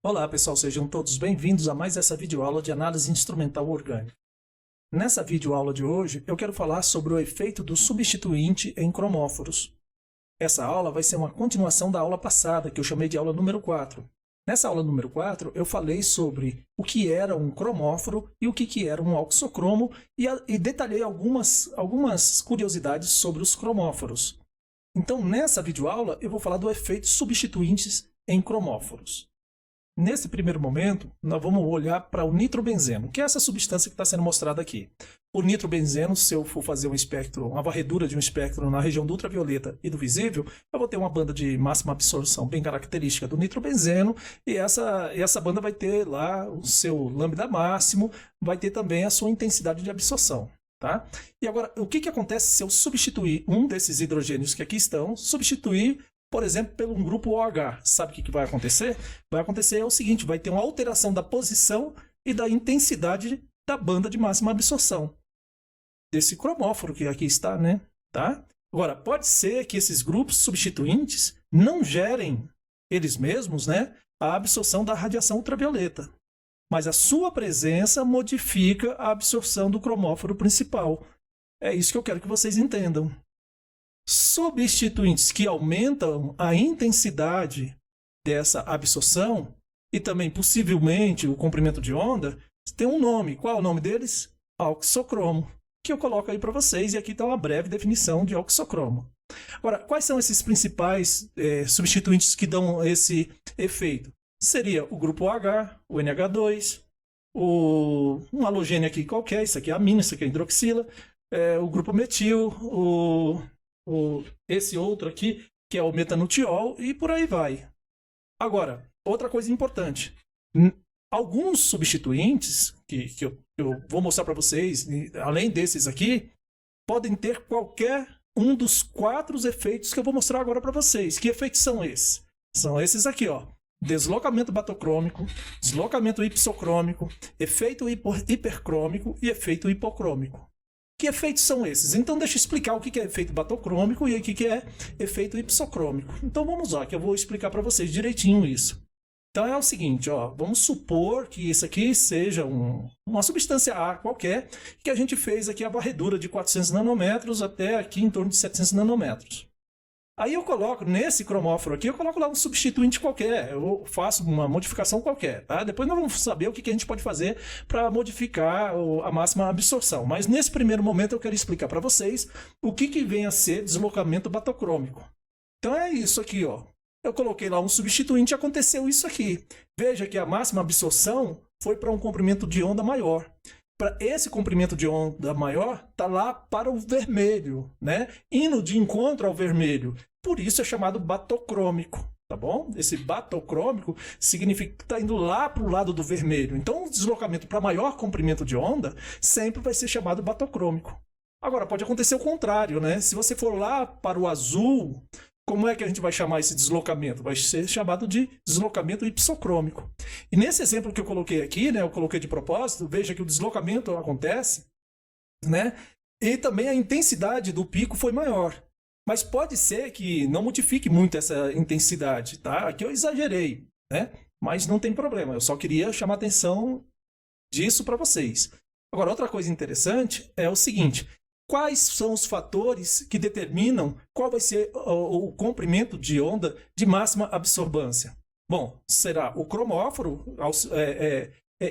Olá pessoal, sejam todos bem-vindos a mais essa videoaula de análise instrumental orgânica. Nessa videoaula de hoje, eu quero falar sobre o efeito do substituinte em cromóforos. Essa aula vai ser uma continuação da aula passada, que eu chamei de aula número 4. Nessa aula número 4, eu falei sobre o que era um cromóforo e o que era um oxocromo e detalhei algumas curiosidades sobre os cromóforos. Então, nessa videoaula, eu vou falar do efeito substituintes em cromóforos. Nesse primeiro momento, nós vamos olhar para o nitrobenzeno, que é essa substância que está sendo mostrada aqui. O nitrobenzeno, se eu for fazer um espectro, uma varredura de um espectro na região do ultravioleta e do visível, eu vou ter uma banda de máxima absorção bem característica do nitrobenzeno, e essa banda vai ter lá o seu lambda máximo, vai ter também a sua intensidade de absorção. Tá? E agora, o que acontece se eu substituir um desses hidrogênios que aqui estão, substituir, por exemplo, pelo um grupo OH? Sabe o que vai acontecer? Vai acontecer o seguinte, vai ter uma alteração da posição e da intensidade da banda de máxima absorção desse cromóforo que aqui está, né? Tá? Agora, pode ser que esses grupos substituintes não gerem, eles mesmos, né, a absorção da radiação ultravioleta, mas a sua presença modifica a absorção do cromóforo principal. É isso que eu quero que vocês entendam. Substituintes que aumentam a intensidade dessa absorção e também possivelmente o comprimento de onda tem um nome. Qual é o nome deles? Oxocromo, que eu coloco aí para vocês, e aqui está uma breve definição de oxocromo. Agora, quais são esses principais substituintes que dão esse efeito? Seria o grupo OH, o NH2, um halogênio aqui qualquer, isso aqui é amino, isso aqui é hidroxila, o grupo metil, esse outro aqui, que é o metanutiol, e por aí vai. Agora, outra coisa importante. Alguns substituintes, que eu vou mostrar para vocês, além desses aqui, podem ter qualquer um dos 4 efeitos que eu vou mostrar agora para vocês. Que efeitos são esses? São esses aqui, ó. Deslocamento batocrômico, deslocamento ipsocrômico, efeito hipercrômico e efeito hipocrômico. Que efeitos são esses? Então deixa eu explicar o que é efeito batocrômico e o que é efeito ipsocrômico. Então vamos lá, que eu vou explicar para vocês direitinho isso. Então é o seguinte, ó, vamos supor que isso aqui seja uma substância A qualquer, que a gente fez aqui a varredura de 400 nanômetros até aqui em torno de 700 nanômetros. Aí eu coloco, nesse cromóforo aqui, eu coloco lá um substituinte qualquer, eu faço uma modificação qualquer, tá? Depois nós vamos saber o que a gente pode fazer para modificar a máxima absorção. Mas nesse primeiro momento eu quero explicar para vocês o que vem a ser deslocamento batocrômico. Então é isso aqui, ó. Eu coloquei lá um substituinte e aconteceu isso aqui. Veja que a máxima absorção foi para um comprimento de onda maior. Para esse comprimento de onda maior, está lá para o vermelho, né? Indo de encontro ao vermelho. Por isso é chamado batocrômico, tá bom? Esse batocrômico significa que está indo lá para o lado do vermelho. Então, o deslocamento para maior comprimento de onda sempre vai ser chamado batocrômico. Agora, pode acontecer o contrário, né? Se você for lá para o azul, como é que a gente vai chamar esse deslocamento? Vai ser chamado de deslocamento ipsocrômico. E nesse exemplo que eu coloquei aqui, né, eu coloquei de propósito, veja que o deslocamento acontece, né, e também a intensidade do pico foi maior. Mas pode ser que não modifique muito essa intensidade, tá? Aqui eu exagerei, né? Mas não tem problema, eu só queria chamar a atenção disso para vocês. Agora, outra coisa interessante é o seguinte: quais são os fatores que determinam qual vai ser o comprimento de onda de máxima absorbância? Bom, será o cromóforo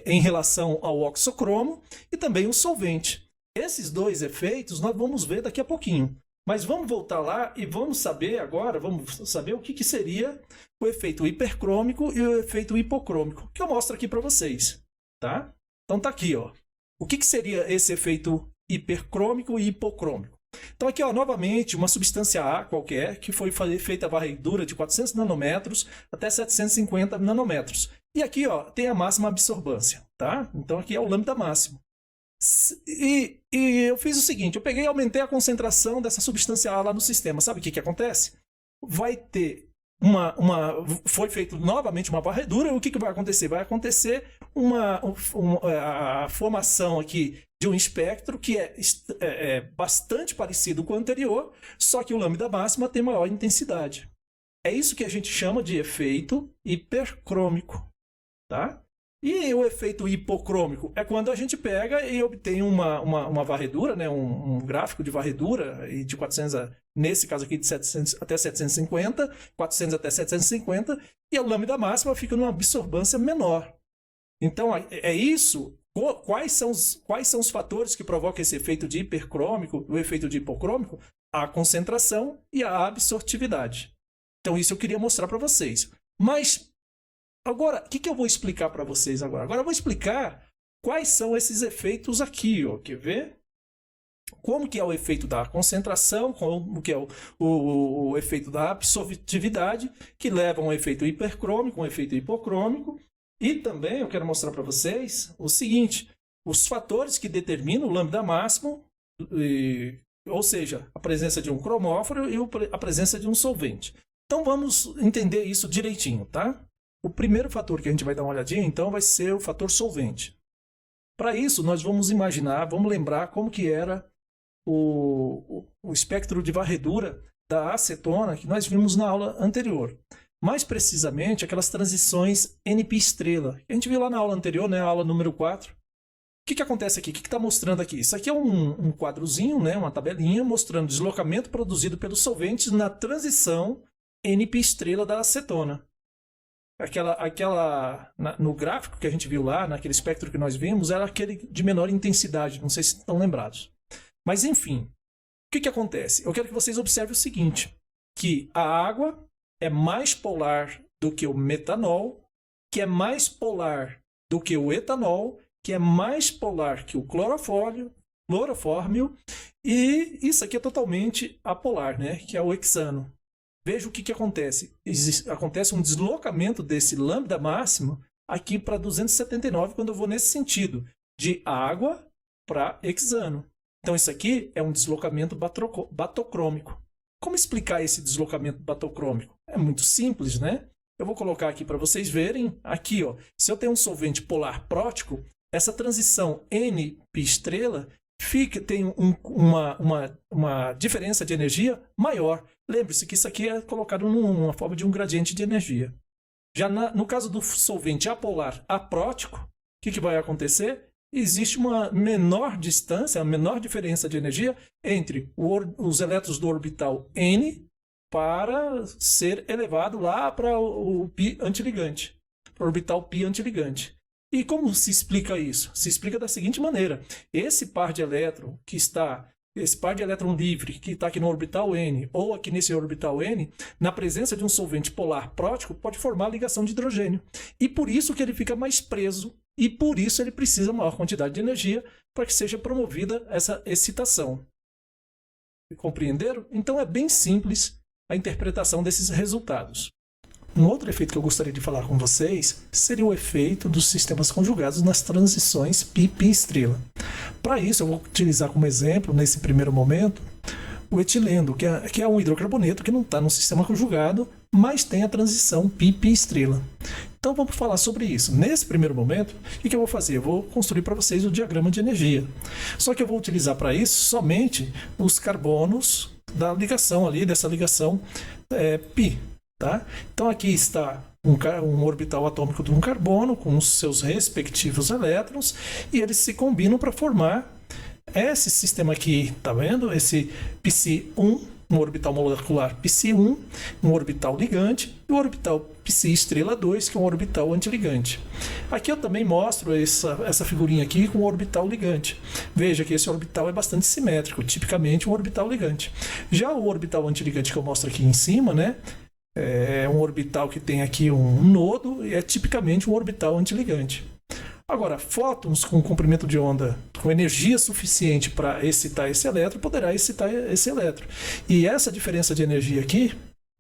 em relação ao oxocromo e também o solvente. Esses 2 efeitos nós vamos ver daqui a pouquinho. Mas vamos voltar lá e vamos saber agora, vamos saber o que seria o efeito hipercrômico e o efeito hipocrômico, que eu mostro aqui para vocês. Tá? Então tá aqui, ó. O que seria esse efeito hipercrômico e hipocrômico? Então aqui, ó, novamente, uma substância A qualquer, que foi feita a varredura de 400 nanômetros até 750 nanômetros. E aqui, ó, tem a máxima absorbância, tá? Então aqui é o lambda máximo. E eu fiz o seguinte, eu peguei e aumentei a concentração dessa substância A lá no sistema. Sabe o que acontece? Vai ter foi feito novamente uma varredura, e o que vai acontecer? Vai acontecer a formação aqui de um espectro que é bastante parecido com o anterior, só que o lambda máxima tem maior intensidade. É isso que a gente chama de efeito hipercrômico. tá? E o efeito hipocrômico é quando a gente pega e obtém uma varredura, né, um gráfico de varredura de 400, nesse caso aqui de 700 até 750, 400 até 750, e a lambda máxima fica numa absorbância menor. Então, é isso. Quais são os fatores que provocam esse efeito de hipercrômico, o efeito de hipocrômico? A concentração e a absortividade. Então, isso eu queria mostrar para vocês. Mas, agora, o que eu vou explicar para vocês agora? Agora eu vou explicar quais são esses efeitos aqui, ó. Quer ver? Como que é o efeito da concentração, como que é o efeito da absortividade, que leva a um efeito hipercrômico, um efeito hipocrômico. E também eu quero mostrar para vocês o seguinte, os fatores que determinam o lambda máximo, ou seja, a presença de um cromóforo e a presença de um solvente. Então vamos entender isso direitinho, tá? O primeiro fator que a gente vai dar uma olhadinha, então, vai ser o fator solvente. Para isso, nós vamos imaginar, vamos lembrar como que era o espectro de varredura da acetona que nós vimos na aula anterior. Mais precisamente, aquelas transições NP-estrela, que a gente viu lá na aula anterior, né, a aula número 4. O que acontece aqui? O que está mostrando aqui? Isso aqui é um quadrozinho, né, uma tabelinha, mostrando o deslocamento produzido pelos solventes na transição NP-estrela da acetona. No gráfico que a gente viu lá, naquele espectro que nós vimos, era aquele de menor intensidade, não sei se estão lembrados. Mas, enfim, o que acontece? Eu quero que vocês observem o seguinte, que a água é mais polar do que o metanol, que é mais polar do que o etanol, que é mais polar que o clorofórmio, e isso aqui é totalmente apolar, né? Que é o hexano. Veja o que acontece. Acontece um deslocamento desse lambda máximo aqui para 279 quando eu vou nesse sentido, de água para hexano. Então isso aqui é um deslocamento batocrômico. Como explicar esse deslocamento batocrômico? É muito simples, né? Eu vou colocar aqui para vocês verem. Aqui, ó, se eu tenho um solvente polar prótico, essa transição N-π-estrela tem uma diferença de energia maior. Lembre-se que isso aqui é colocado numa forma de um gradiente de energia. Já no caso do solvente apolar aprótico, o que vai acontecer? Existe uma menor distância, uma menor diferença de energia entre os elétrons do orbital N para ser elevado lá para o π antiligante, para o orbital π antiligante. E como se explica isso? Se explica da seguinte maneira: esse par de elétron livre que está aqui no orbital N ou aqui nesse orbital N, na presença de um solvente polar prótico, pode formar a ligação de hidrogênio. E por isso que ele fica mais preso e por isso ele precisa de maior quantidade de energia para que seja promovida essa excitação. Compreenderam? Então é bem simples a interpretação desses resultados. Um outro efeito que eu gostaria de falar com vocês seria o efeito dos sistemas conjugados nas transições π-π-estrela. Para isso, eu vou utilizar como exemplo, nesse primeiro momento, o etileno, que é um hidrocarboneto que não está no sistema conjugado, mas tem a transição π-π-estrela. Então, vamos falar sobre isso. Nesse primeiro momento, o que eu vou fazer? Eu vou construir para vocês o diagrama de energia. Só que eu vou utilizar para isso somente os carbonos da ligação ali, dessa ligação π. Tá? Então aqui está um orbital atômico de um carbono com os seus respectivos elétrons e eles se combinam para formar esse sistema aqui, tá vendo? Esse πc1, um orbital molecular πc1, um orbital ligante, e o orbital πc-estrela 2, que é um orbital antiligante. Aqui eu também mostro essa figurinha aqui com o orbital ligante. Veja que esse orbital é bastante simétrico, tipicamente um orbital ligante. Já o orbital antiligante que eu mostro aqui em cima, né? É um orbital que tem aqui um nodo e é tipicamente um orbital antiligante. Agora, fótons com comprimento de onda com energia suficiente para excitar esse elétron, poderá excitar esse elétron. E essa diferença de energia aqui,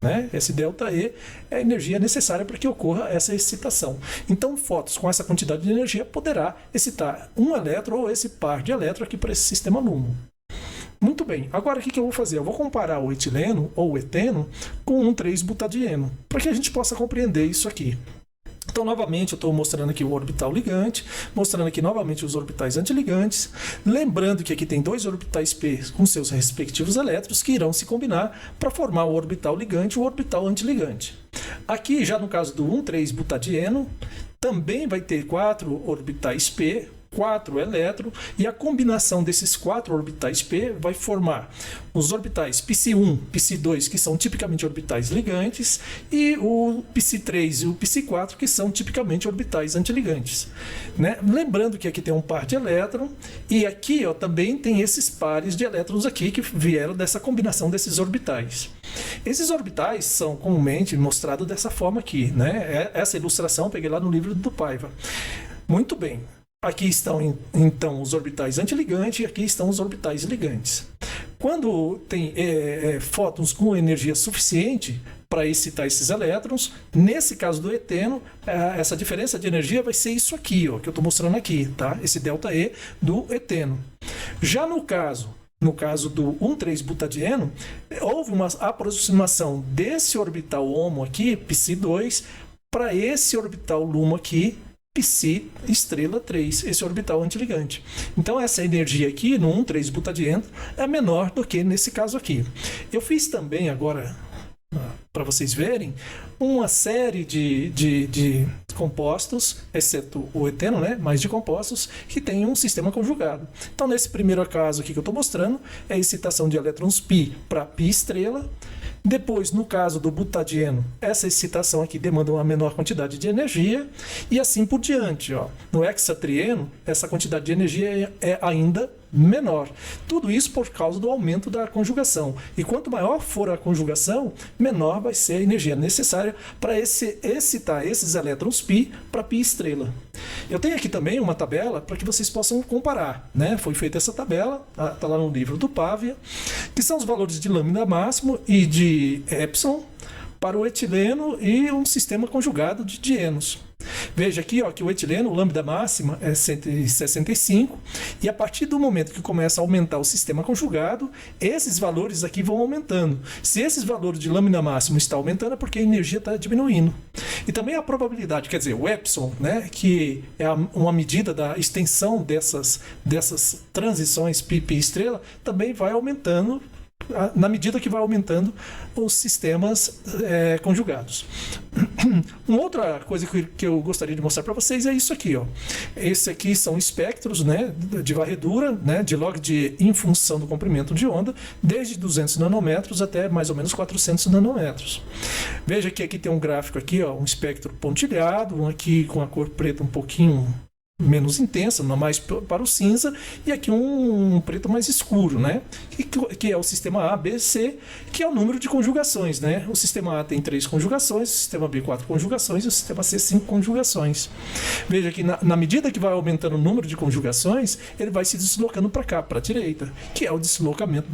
né, esse ΔE, é a energia necessária para que ocorra essa excitação. Então, fótons com essa quantidade de energia poderá excitar um elétron ou esse par de elétrons aqui para esse sistema LUMO. Muito bem, agora o que eu vou fazer? Eu vou comparar o etileno ou o eteno com um 3-butadieno, para que a gente possa compreender isso aqui. Então, novamente, eu estou mostrando aqui o orbital ligante, mostrando aqui novamente os orbitais antiligantes. Lembrando que aqui tem dois orbitais P com seus respectivos elétrons que irão se combinar para formar o orbital ligante e o orbital antiligante. Aqui, já no caso do 1,3-butadieno, também vai ter 4 orbitais P, 4 elétrons, e a combinação desses 4 orbitais P vai formar os orbitais Pc1, Pc2, que são tipicamente orbitais ligantes, e o Pc3 e o Pc4, que são tipicamente orbitais antiligantes. Né? Lembrando que aqui tem um par de elétrons, e aqui também tem esses pares de elétrons aqui que vieram dessa combinação desses orbitais. Esses orbitais são comumente mostrados dessa forma aqui. Né? Essa ilustração eu peguei lá no livro do Paiva. Muito bem. Aqui estão, então, os orbitais antiligantes e aqui estão os orbitais ligantes. Quando tem fótons com energia suficiente para excitar esses elétrons, nesse caso do eteno, essa diferença de energia vai ser isso aqui, ó, que eu estou mostrando aqui, tá? Esse ΔE do eteno. Já no caso do 1,3-butadieno, houve uma aproximação desse orbital HOMO aqui, Pc2, para esse orbital LUMO aqui, Psi estrela 3, esse orbital antiligante. Então essa energia aqui no 1,3-butadieno é menor do que nesse caso aqui. Eu fiz também agora, para vocês verem, uma série de compostos, exceto o eteno, né, mas de compostos que tem um sistema conjugado. Então nesse primeiro caso aqui que eu estou mostrando, é a excitação de elétrons π para π estrela. Depois, no caso do butadieno, essa excitação aqui demanda uma menor quantidade de energia e assim por diante. Ó. No hexatrieno, essa quantidade de energia é ainda menor. Tudo isso por causa do aumento da conjugação. E quanto maior for a conjugação, menor vai ser a energia necessária para excitar esses elétrons π para π estrela. Eu tenho aqui também uma tabela para que vocês possam comparar. Né? Foi feita essa tabela, está lá no livro do Pavia, que são os valores de lambda máximo e de epsilon para o etileno e um sistema conjugado de dienos. Veja aqui ó, que o etileno, o lambda máxima é 165, e a partir do momento que começa a aumentar o sistema conjugado, esses valores aqui vão aumentando. Se esses valores de lambda máximo estão aumentando, é porque a energia está diminuindo. E também a probabilidade, quer dizer, o epsilon, né, que é uma medida da extensão dessas transições π estrela, também vai aumentando na medida que vai aumentando os sistemas conjugados. Uma outra coisa que eu gostaria de mostrar para vocês é isso aqui. Ó. Esse aqui são espectros, né, de varredura, né, de log em função do comprimento de onda, desde 200 nanômetros até mais ou menos 400 nanômetros. Veja que aqui tem um gráfico aqui, ó, um espectro pontilhado, um aqui com a cor preta um pouquinho menos intensa, mais para o cinza, e aqui um preto mais escuro, né? Que é o sistema A, B, C, que é o número de conjugações, né? O sistema A tem 3 conjugações, o sistema B 4 conjugações e o sistema C 5 conjugações. Veja que na medida que vai aumentando o número de conjugações, ele vai se deslocando para cá, para a direita, que é o deslocamento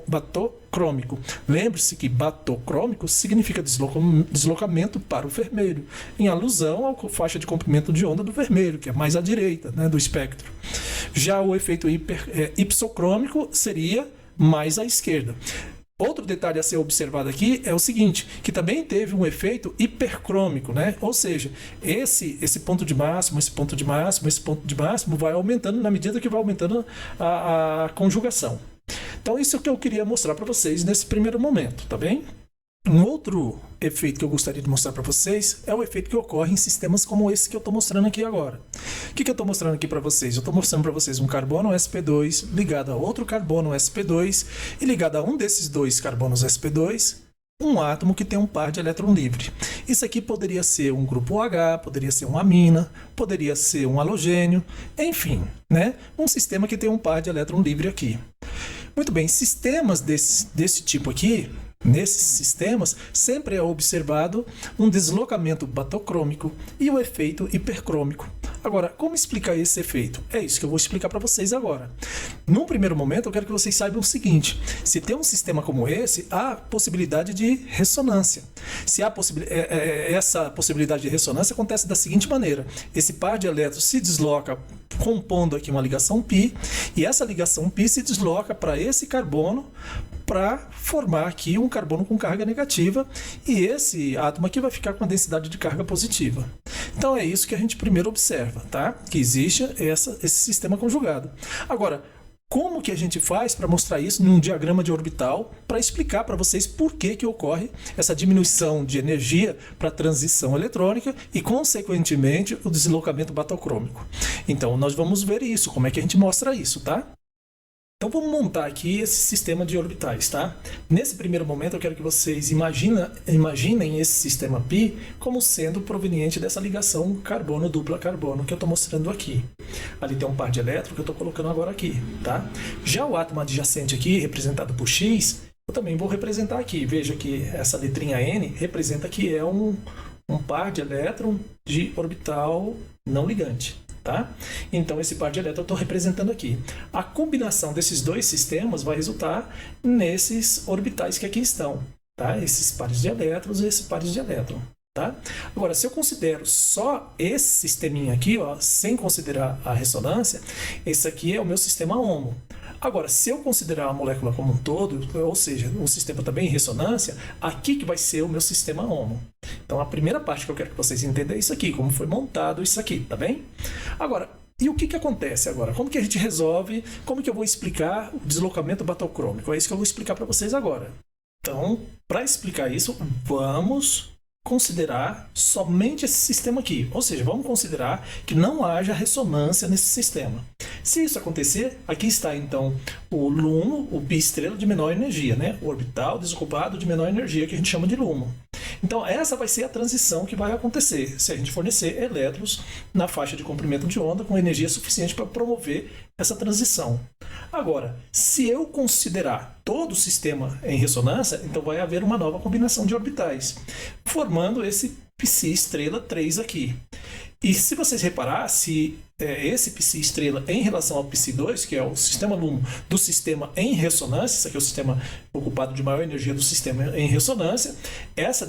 batocrômico. Lembre-se que batocrômico significa deslocamento para o vermelho, em alusão à faixa de comprimento de onda do vermelho, que é mais à direita, né, do espectro. Já o efeito hipsocrômico seria mais à esquerda. Outro detalhe a ser observado aqui é o seguinte, que também teve um efeito hipercrômico, né? Ou seja, esse ponto de máximo, esse ponto de máximo, esse ponto de máximo vai aumentando na medida que vai aumentando a conjugação. Então isso é o que eu queria mostrar para vocês nesse primeiro momento, tá bem? Um outro efeito que eu gostaria de mostrar para vocês é o efeito que ocorre em sistemas como esse que eu estou mostrando aqui agora. O que eu estou mostrando aqui para vocês? Eu estou mostrando para vocês um carbono sp2 ligado a outro carbono sp2 e ligado a um desses dois carbonos sp2, um átomo que tem um par de elétron livre. Isso aqui poderia ser um grupo H, poderia ser uma amina, poderia ser um halogênio, enfim, né? Um sistema que tem um par de elétron livre aqui. Muito bem, sistemas desse tipo aqui, nesses sistemas, sempre é observado um deslocamento batocrômico e o efeito hipercrômico. Agora, como explicar esse efeito? É isso que eu vou explicar para vocês agora. Num primeiro momento, eu quero que vocês saibam o seguinte: se tem um sistema como esse, há possibilidade de ressonância. Se há essa possibilidade de ressonância acontece da seguinte maneira: esse par de elétrons se desloca compondo aqui uma ligação π, e essa ligação π se desloca para esse carbono para formar aqui um carbono com carga negativa, e esse átomo aqui vai ficar com a densidade de carga positiva. Então é isso que a gente primeiro observa, tá? Que existe esse sistema conjugado. Agora, como que a gente faz para mostrar isso num diagrama de orbital, para explicar para vocês por que ocorre essa diminuição de energia para a transição eletrônica e, consequentemente, o deslocamento batocrômico. Então, nós vamos ver isso, como é que a gente mostra isso, tá? Então vamos montar aqui esse sistema de orbitais, tá? Nesse primeiro momento eu quero que vocês imaginem esse sistema π como sendo proveniente dessa ligação carbono-dupla carbono que eu estou mostrando aqui. Ali tem um par de elétrons que eu estou colocando agora aqui, tá? Já o átomo adjacente aqui, representado por X, eu também vou representar aqui. Veja que essa letrinha N representa que é um par de elétrons de orbital não ligante. Tá? Então, esse par de elétrons eu estou representando aqui. A combinação desses dois sistemas vai resultar nesses orbitais que aqui estão. Tá? Esses pares de elétrons e esses pares de elétrons. Tá? Agora, se eu considero só esse sisteminha aqui, ó, sem considerar a ressonância, esse aqui é o meu sistema HOMO. Agora, se eu considerar a molécula como um todo, ou seja, um sistema também em ressonância, aqui que vai ser o meu sistema HOMO. Então, a primeira parte que eu quero que vocês entendam é isso aqui, como foi montado isso aqui, tá bem? Agora, e o que acontece agora? Como que a gente resolve? Como que eu vou explicar o deslocamento batocrômico? É isso que eu vou explicar para vocês agora. Então, para explicar isso, vamos considerar somente esse sistema aqui. Ou seja, vamos considerar que não haja ressonância nesse sistema. Se isso acontecer, aqui está então o LUMO, o π estrela de menor energia, né? O orbital desocupado de menor energia, que a gente chama de LUMO. Então, essa vai ser a transição que vai acontecer se a gente fornecer elétrons na faixa de comprimento de onda com energia suficiente para promover essa transição. Agora, se eu considerar todo o sistema em ressonância, então vai haver uma nova combinação de orbitais, formando esse Psi estrela 3 aqui. E se vocês reparar, se esse Psi estrela em relação ao Psi 2, que é o sistema LUMO do sistema em ressonância, esse aqui é o sistema ocupado de maior energia do sistema em ressonância, essa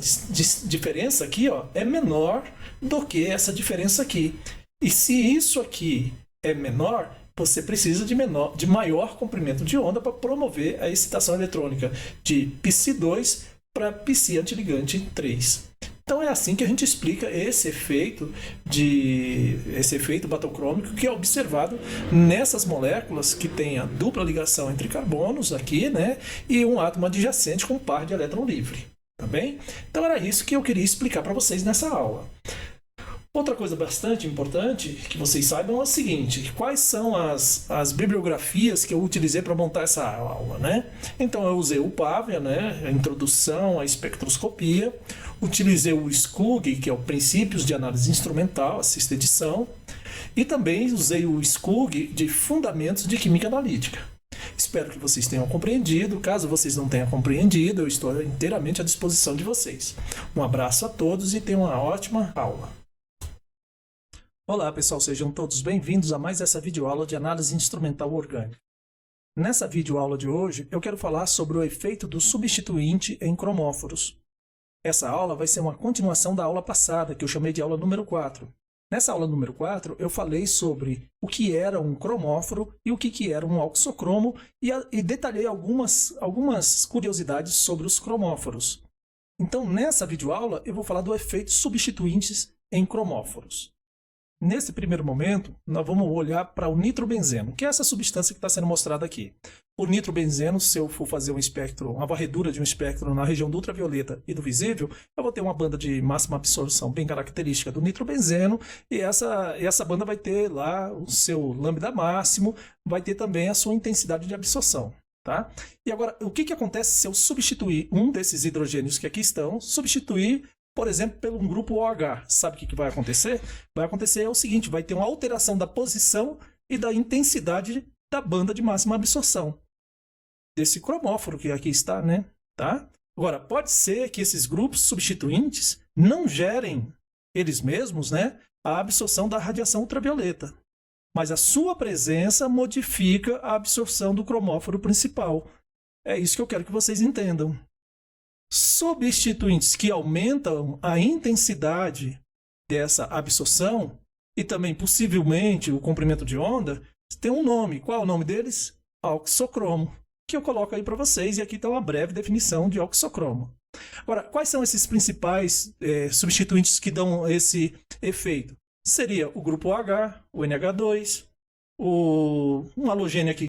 diferença aqui, ó, é menor do que essa diferença aqui. E se isso aqui é menor, você precisa de maior comprimento de onda para promover a excitação eletrônica de Psi 2 para Psi antiligante 3. Então é assim que a gente explica esse efeito batocrômico que é observado nessas moléculas que têm a dupla ligação entre carbonos aqui, né, e um átomo adjacente com um par de elétron livre, tá bem? Então era isso que eu queria explicar para vocês nessa aula. Outra coisa bastante importante que vocês saibam é o seguinte: quais são as bibliografias que eu utilizei para montar essa aula, né? Então eu usei o Pavia, né, a introdução à espectroscopia, utilizei o SCUG, que é o Princípios de Análise Instrumental, a sexta edição, e também usei o SCUG de Fundamentos de Química Analítica. Espero que vocês tenham compreendido. Caso vocês não tenham compreendido, eu estou inteiramente à disposição de vocês. Um abraço a todos e tenham uma ótima aula. Olá pessoal, sejam todos bem-vindos a mais essa videoaula de análise instrumental orgânica. Nessa videoaula de hoje, eu quero falar sobre o efeito do substituinte em cromóforos. Essa aula vai ser uma continuação da aula passada, que eu chamei de aula número 4. Nessa aula número 4, eu falei sobre o que era um cromóforo e o que era um auxocromo e detalhei algumas curiosidades sobre os cromóforos. Então, nessa videoaula, eu vou falar do efeito substituintes em cromóforos. Nesse primeiro momento, nós vamos olhar para o nitrobenzeno, que é essa substância que está sendo mostrada aqui. O nitrobenzeno, se eu for fazer um espectro, uma varredura de um espectro na região do ultravioleta e do visível, eu vou ter uma banda de máxima absorção bem característica do nitrobenzeno, e essa banda vai ter lá o seu lambda máximo, vai ter também a sua intensidade de absorção. Tá? E agora, o que acontece se eu substituir um desses hidrogênios que aqui estão, substituir, por exemplo, pelo um grupo OH? Sabe o que vai acontecer? Vai acontecer o seguinte: vai ter uma alteração da posição e da intensidade da banda de máxima absorção desse cromóforo que aqui está, né? Tá? Agora, pode ser que esses grupos substituintes não gerem eles mesmos, né, a absorção da radiação ultravioleta, mas a sua presença modifica a absorção do cromóforo principal. É isso que eu quero que vocês entendam. Substituintes que aumentam a intensidade dessa absorção e também possivelmente o comprimento de onda tem um nome. Qual é o nome deles? Auxocromo. que eu coloco aí para vocês, e aqui está uma breve definição de oxocromo. Agora, quais são esses principais substituintes que dão esse efeito? Seria o grupo H, o NH2, um halogênio aqui